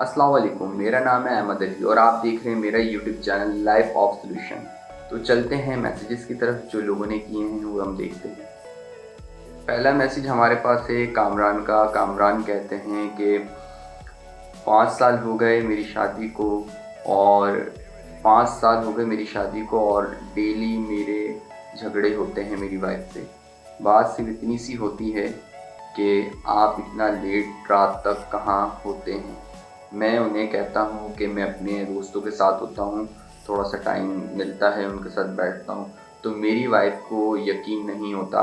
अस्सलाम वालेकुम, मेरा नाम है अहमद अली और आप देख रहे हैं मेरा YouTube channel life of solution. तो चलते हैं मैसेजेस की तरफ जो लोगों ने किए हैं वो हम देखते हैं। पहला मैसेज हमारे पास है कामरान का। कामरान कहते हैं कि 5 साल हो गए मेरी शादी को और 5 साल हो गए मेरी शादी को और डेली मेरे झगड़े होते हैं मेरी वाइफ से। बात सिर्फ इतनी सी होती है कि आप इतना लेट रात तक कहाँ होते हैं। मैं उन्हें कहता हूँ कि मैं अपने दोस्तों के साथ होता हूँ, थोड़ा सा टाइम मिलता है उनके साथ बैठता हूँ, तो मेरी वाइफ को यकीन नहीं होता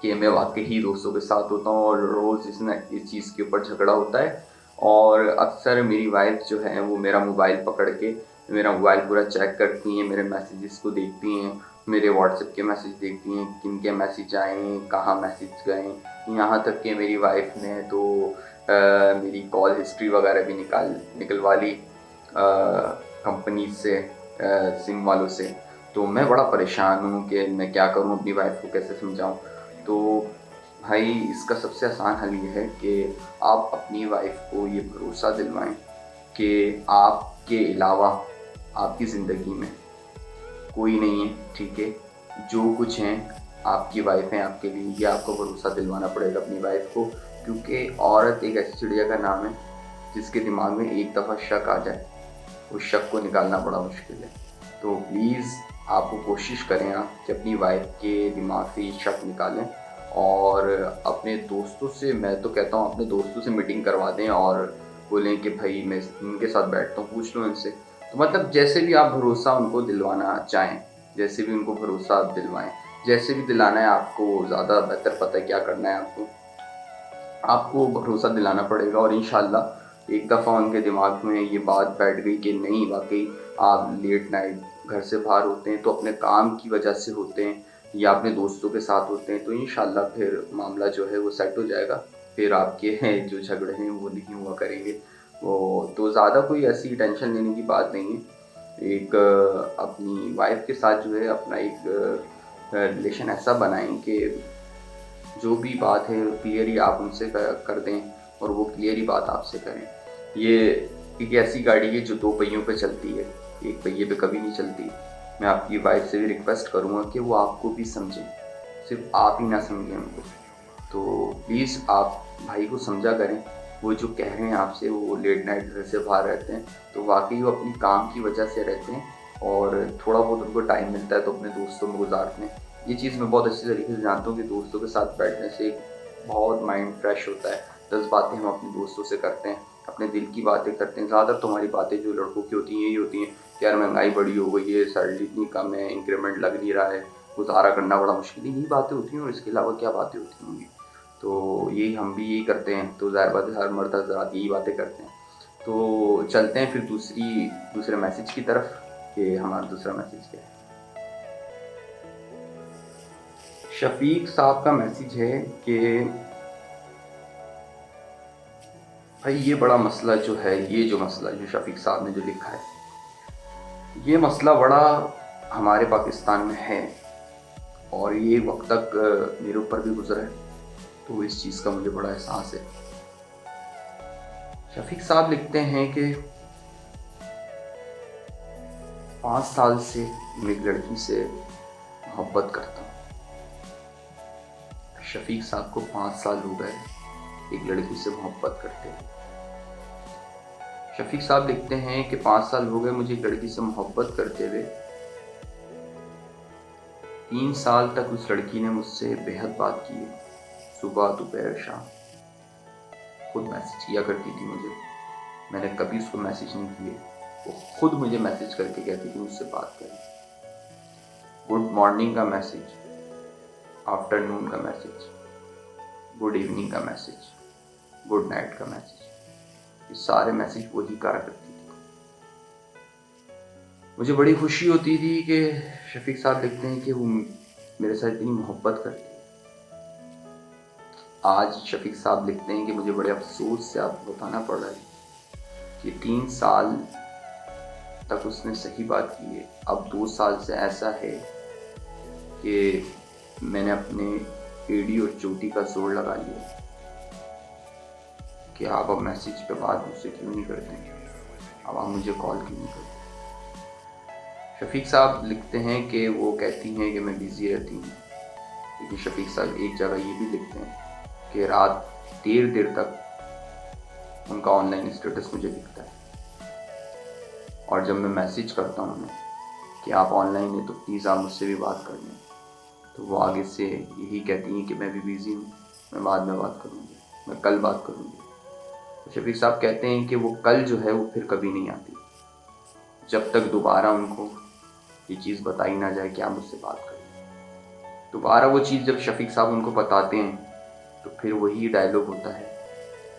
कि मैं वाकई ही दोस्तों के साथ होता हूँ और रोज़ इस चीज़ के ऊपर झगड़ा होता है। और अक्सर मेरी वाइफ जो है वो मेरा मोबाइल पकड़ के मेरा मोबाइल पूरा चेक करती हैं, मेरे मैसेजेस को देखती हैं, मेरे व्हाट्सएप के मैसेज देखती हैं, किन के मैसेज आए, कहाँ मैसेज गए। यहाँ तक कि मेरी वाइफ ने तो मेरी कॉल हिस्ट्री वगैरह भी निकलवा ली कंपनी से, सिम वालों से। तो मैं बड़ा परेशान हूँ कि मैं क्या करूँ, अपनी वाइफ को कैसे समझाऊँ। तो भाई इसका सबसे आसान हल ये है कि आप अपनी वाइफ को ये भरोसा दिलवाएं कि आपके अलावा आपकी ज़िंदगी में कोई नहीं है, ठीक है। जो कुछ हैं आपकी वाइफ हैं आपके लिए, ये आपको भरोसा दिलवाना पड़ेगा अपनी वाइफ को, क्योंकि औरत एक ऐसी चिड़िया का नाम है जिसके दिमाग में एक दफ़ा शक आ जाए, उस शक को निकालना बड़ा मुश्किल है। तो प्लीज़ आपको कोशिश करें आप कि अपनी वाइफ के दिमाग से ये शक निकालें और अपने दोस्तों से, मैं तो कहता हूँ अपने दोस्तों से मीटिंग करवा दें और बोलें कि भाई मैं इनके साथ बैठता हूँ, पूछ लो इनसे। तो मतलब जैसे भी आप भरोसा उनको दिलवाना चाहें, जैसे भी उनको भरोसा आप दिलवाएं, जैसे भी दिलाना है, आपको ज़्यादा बेहतर पता है क्या करना है। आपको भरोसा दिलाना पड़ेगा और इंशाल्लाह एक दफ़ा उनके दिमाग में ये बात बैठ गई कि नहीं वाकई आप लेट नाइट घर से बाहर होते हैं तो अपने काम की वजह से होते हैं या अपने दोस्तों के साथ होते हैं, तो इंशाल्लाह फिर मामला जो है वो सेट हो जाएगा। फिर आपके हैं जो झगड़े हैं वो नहीं हुआ करेंगे। वो तो ज़्यादा कोई ऐसी टेंशन लेने की बात नहीं है। एक अपनी वाइफ के साथ जो है अपना एक रिलेशन ऐसा बनाएं कि जो भी बात है क्लियर ही आप उनसे कर दें और वो क्लियर ही बात आपसे करें। ये एक ऐसी गाड़ी है जो 2 पहियों पे चलती है, एक पहिए पे कभी नहीं चलती। मैं आपकी वाइफ से भी रिक्वेस्ट करूँगा कि वो आपको भी समझें, सिर्फ आप ही ना समझें उनको। तो प्लीज़ आप भाई को समझा करें। वो जो कह रहे हैं आपसे वो लेट नाइट घर से बाहर रहते हैं, तो वाकई वो अपनी काम की वजह से रहते हैं और थोड़ा बहुत उनको टाइम मिलता है तो अपने दोस्तों में गुजारते हैं। ये चीज़ मैं बहुत अच्छी तरीके से जानता हूँ कि दोस्तों के साथ बैठने से बहुत माइंड फ्रेश होता है। 10 बातें हम अपने दोस्तों से करते हैं, अपने दिल की बातें करते हैं। ज़्यादातर तुम्हारी बातें जो लड़कों की होती हैं यही होती हैं कि यार महंगाई बड़ी हो गई है, सैलरी इतनी कम है, इंक्रीमेंट लग नहीं रहा है, गुजारा करना बड़ा मुश्किल है। यही बातें होती हैं और इसके अलावा क्या बातें होती होंगी। तो यही हम भी यही करते हैं, तो ज़ाहिर बात है हर मर्द हज़रात यही बातें करते हैं। तो चलते हैं फिर दूसरे मैसेज की तरफ कि हमारा दूसरा मैसेज क्या है। शफीक साहब का मैसेज है कि भाई ये बड़ा मसला जो है, ये जो मसला जो शफीक साहब ने जो लिखा है, ये मसला बड़ा हमारे पाकिस्तान में है और ये वक्त तक मेरे ऊपर भी गुजरा है, तो इस चीज़ का मुझे बड़ा एहसास है। शफीक साहब लिखते हैं कि 5 साल से मैं एक लड़की से मोहब्बत करता हूँ। शफीक साहब को 5 साल हो गए एक लड़की से मोहब्बत करते हैं। शफीक साहब लिखते हैं कि 5 साल हो गए मुझे एक लड़की से मोहब्बत करते हुए। 3 साल तक उस लड़की ने मुझसे बेहद बात की है, सुबह दोपहर शाम। खुद मैसेज किया करती थी मुझे, मैंने कभी उसको मैसेज नहीं किए। वो खुद मुझे मैसेज करके कहती थी मुझसे बात करें। गुड मॉर्निंग का मैसेज, आफ्टरनून का मैसेज, गुड इवनिंग का मैसेज, गुड नाइट का मैसेज, ये सारे मैसेज वही करा करती थी। मुझे बड़ी खुशी होती थी कि शफीक साहब लिखते हैं कि वो मेरे साथ इतनी मोहब्बत करती है। आज शफीक साहब लिखते हैं कि मुझे बड़े अफसोस से आपको बताना पड़ रहा है कि 3 साल तक उसने सही बात की है, अब 2 साल से ऐसा है कि मैंने अपने एड़ी और चोटी का जोर लगा लिया कि आप अब मैसेज पे बात मुझसे क्यों नहीं करते, अब आप मुझे कॉल क्यों नहीं करते। शफीक साहब लिखते हैं कि वो कहती हैं कि मैं बिज़ी रहती हूँ, लेकिन शफीक साहब एक जगह ये भी लिखते हैं कि रात देर देर तक उनका ऑनलाइन स्टेटस मुझे दिखता है, और जब मैं मैसेज करता हूँ उन्हें कि आप ऑनलाइन हैं तो प्लीज़ आप मुझसे भी बात कर लें, तो वो आगे से यही कहती हैं कि मैं भी बिज़ी हूँ, मैं बाद में बात करूँगी, मैं कल बात करूँगी। तो शफीक साहब कहते हैं कि वो कल जो है वो फिर कभी नहीं आती, जब तक दोबारा उनको ये चीज़ बताई ना जाए कि आप मुझसे बात करें। दोबारा वो चीज़ जब शफीक साहब उनको बताते हैं तो फिर वही डायलॉग होता है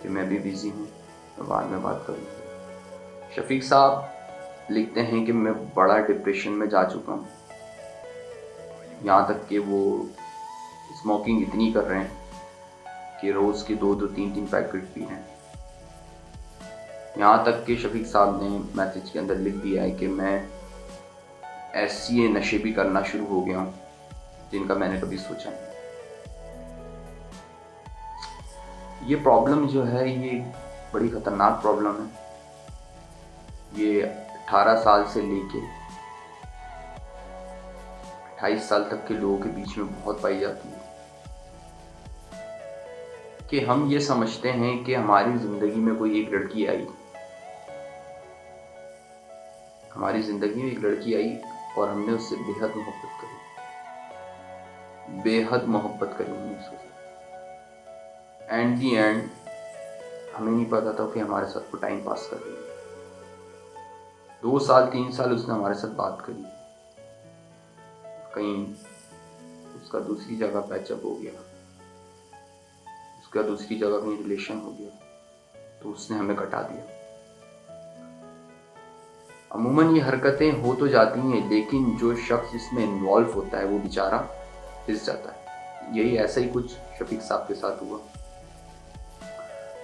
कि मैं भी बिज़ी हूँ, मैं बाद में बात करूँगी। शफीक साहब लिखते हैं कि मैं बड़ा डिप्रेशन में जा चुका हूँ, यहाँ तक कि वो स्मोकिंग इतनी कर रहे हैं कि रोज़ के 2-2 3-3 पैकेट पी रहे हैं। यहाँ तक कि शफीक साहब ने मैसेज के अंदर लिख दिया है कि मैं ऐसे नशे भी करना शुरू हो गया हूँ जिनका मैंने कभी सोचा नहीं। ये प्रॉब्लम जो है ये बड़ी ख़तरनाक प्रॉब्लम है। ये 18 साल से लेके 28 साल तक के लोगों के बीच में बहुत पाई जाती है कि हम ये समझते हैं कि हमारी ज़िंदगी में कोई एक लड़की आई, हमारी ज़िंदगी में एक लड़की आई और हमने उससे बेहद मोहब्बत करी, बेहद मोहब्बत करी हमने उसके साथ। एंड दी एंड हमें नहीं पता था कि हमारे साथ वो टाइम पास कर रही है। 2 साल 3 साल उसने हमारे साथ बात करी, कहीं उसका दूसरी जगह पैचअप हो गया, उसका दूसरी जगह कहीं रिलेशन हो गया, तो उसने हमें कटा दिया। अमूमन ये हरकतें हो तो जाती हैं, लेकिन जो शख्स इसमें इन्वॉल्व होता है वो बेचारा पिस जाता है। यही ऐसा ही कुछ शफीक साहब के साथ हुआ।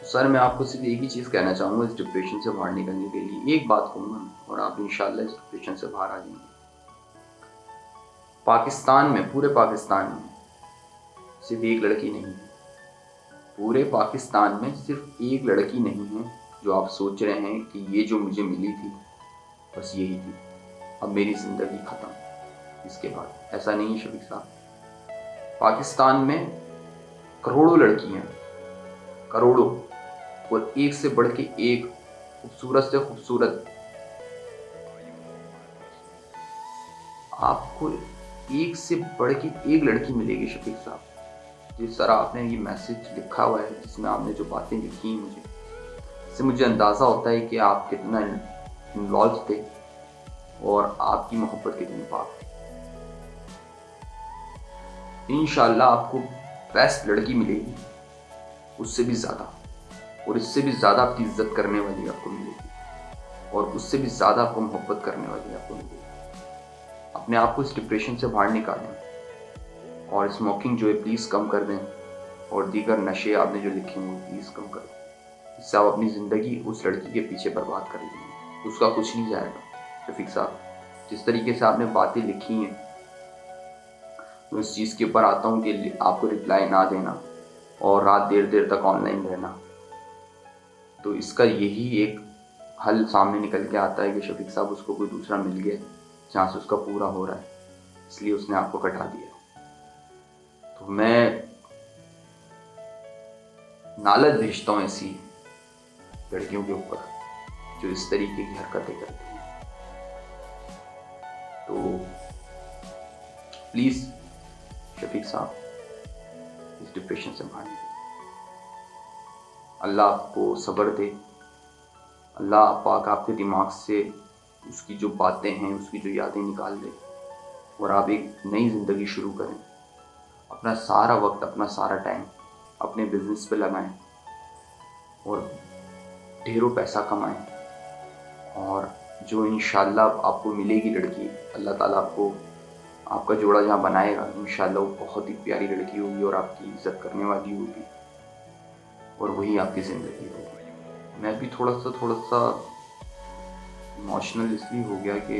सर मैं आपको सिर्फ एक ही चीज़ कहना चाहूँगा इस डिप्रेशन से बाहर निकलने के लिए, एक बात कहूँगा और आप इंशाल्लाह इस डिप्रेशन से बाहर आ जाएंगे। पाकिस्तान में, पूरे पाकिस्तान में सिर्फ एक लड़की नहीं है, पूरे पाकिस्तान में सिर्फ एक लड़की नहीं है जो आप सोच रहे हैं कि ये जो मुझे मिली थी बस यही थी, अब मेरी ज़िंदगी ख़त्म इसके बाद। ऐसा नहीं है शफीक साहब। पाकिस्तान में करोड़ों लड़कियाँ, करोड़ों, और एक से बढ़ के एक खूबसूरत से खूबसूरत। आपको एक से बढ़ के एक लड़की मिलेगी शफीक साहब। जिस तरह आपने ये मैसेज लिखा हुआ है, जिसमें आपने जो बातें लिखी हैं मुझे, इससे मुझे अंदाज़ा होता है कि आप कितना इन्वॉल्व थे और आपकी मोहब्बत कितनी पाक थी। इंशाल्लाह आपको बेस्ट लड़की मिलेगी, उससे भी ज़्यादा, और इससे भी ज़्यादा आपकी इज्जत करने वाली आपको मिलेगी, और उससे भी ज़्यादा आपको मोहब्बत करने वाली आपको मिलेगी। अपने आप को इस डिप्रेशन से बाहर निकालें, और स्मोकिंग जो है प्लीज़ कम कर दें, और दीगर नशे आपने जो लिखे हैं वो प्लीज़ कम कर दें। इससे आप अपनी ज़िंदगी उस लड़की के पीछे बर्बाद कर देंगे, उसका कुछ नहीं जाएगा। शफीक साहब जिस तरीके से आपने बातें लिखी हैं, मैं इस चीज़ के ऊपर आता हूँ कि आपको रिप्लाई ना देना और रात देर देर तक ऑनलाइन रहना, तो इसका यही एक हल सामने निकल के आता है कि शफीक साहब उसको कोई दूसरा मिल गया जहाँ से उसका पूरा हो रहा है, इसलिए उसने आपको कटा दिया। तो मैं नालत भेजता हूँ ऐसी लड़कियों के ऊपर जो इस तरीके की हरकतें करती हैं। तो प्लीज़ शफीक साहब इस डिप्रेशन से बाहर निकलें। अल्लाह आपको सब्र दे, अल्लाह पाक आपके दिमाग से उसकी जो बातें हैं, उसकी जो यादें निकाल दे, और आप एक नई ज़िंदगी शुरू करें। अपना सारा वक्त, अपना सारा टाइम अपने बिजनेस पे लगाएं और ढेरों पैसा कमाएं, और जो इंशाल्लाह आपको मिलेगी लड़की, अल्लाह ताला आपको, आपका जोड़ा जहाँ बनाएगा, इंशाल्लाह वो बहुत ही प्यारी लड़की होगी और आपकी इज्जत करने वाली होगी, और वही आपकी ज़िंदगी होगी। मैं भी थोड़ा सा इमोशनल इसलिए हो गया कि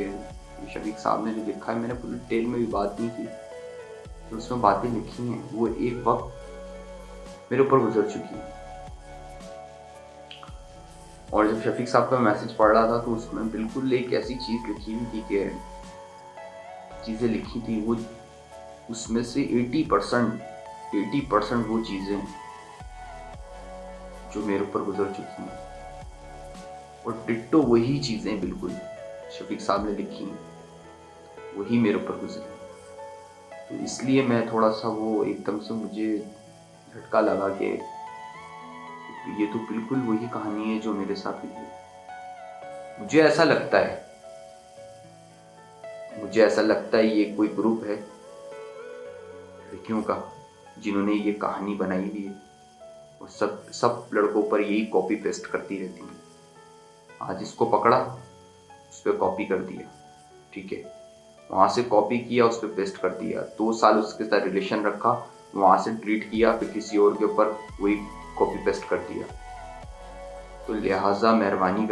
शफीक साहब ने जो लिखा है, मैंने पूरी डिटेल में भी बात नहीं की, तो उसमें बातें लिखी हैं वो एक वक्त मेरे ऊपर गुजर चुकी है। और जब शफीक साहब का मैसेज पढ़ रहा था तो उसमें बिल्कुल एक ऐसी चीज़ लिखी हुई थी कि चीज़ें लिखी थी वो, उसमें से 80% वो चीज़ें जो मेरे ऊपर गुजर चुकी हैं, और डिट्टो वही चीज़ें बिल्कुल शफीक साहब ने लिखी हैं वही मेरे ऊपर गुजरी। तो इसलिए मैं थोड़ा सा वो एकदम से मुझे झटका लगा कि ये तो बिल्कुल वही कहानी है जो मेरे साथ हुई है। मुझे ऐसा लगता है ये कोई ग्रुप है लड़कियों का जिन्होंने ये कहानी बनाई हुई है और सब लड़कों पर यही कॉपी पेस्ट करती रहती हैं। आज इसको पकड़ा, उस पर कॉपी कर दिया, ठीक है, वहाँ से कॉपी किया, उस पर पेस्ट कर दिया, 2 साल उसके साथ रिलेशन रखा, वहाँ से डिलीट किया, फिर किसी और के ऊपर वही कॉपी पेस्ट कर दिया। तो लिहाजा मेहरबानी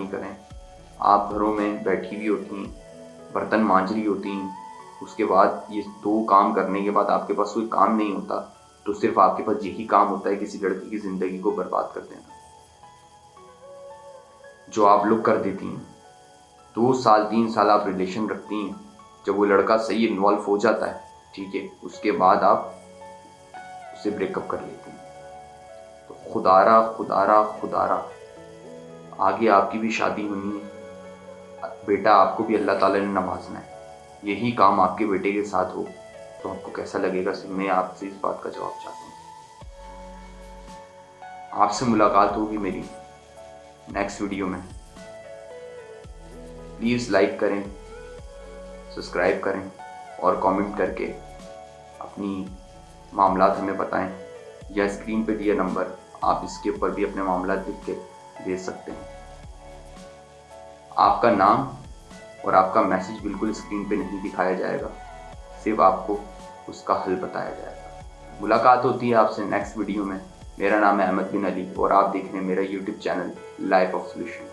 करें, आप घरों में बैठी हुई होती हैं, बर्तन मांज रही होती हैं, उसके बाद ये 2 काम करने के बाद आपके पास कोई काम नहीं होता, तो सिर्फ आपके पास यही काम होता है किसी लड़की की ज़िंदगी को बर्बाद कर देना, जो आप लोग कर देती हैं। 2 साल 3 साल आप रिलेशन रखती हैं, जब वो लड़का सही इन्वॉल्व हो जाता है, ठीक है, उसके बाद आप उससे ब्रेकअप कर लेती हैं। तो खुदारा आगे आपकी भी शादी होनी है, बेटा आपको भी अल्लाह ताला ने नवाजना है, यही काम आपके बेटे के साथ हो तो आपको कैसा लगेगा? मैं आपसे इस बात का जवाब चाहता हूँ। आपसे मुलाकात होगी मेरी नेक्स्ट वीडियो में। प्लीज़ लाइक करें, सब्सक्राइब करें और कमेंट करके अपनी मामलात हमें बताएं, या स्क्रीन पे दिया नंबर आप इसके ऊपर भी अपने मामलात लिख के भेज सकते हैं। आपका नाम और आपका मैसेज बिल्कुल स्क्रीन पे नहीं दिखाया जाएगा, सिर्फ आपको उसका हल बताया जाएगा। मुलाकात होती है आपसे नेक्स्ट वीडियो में। मेरा नाम है अहमद बिन अली और आप देख रहे हैं मेरा YouTube channel life of solution.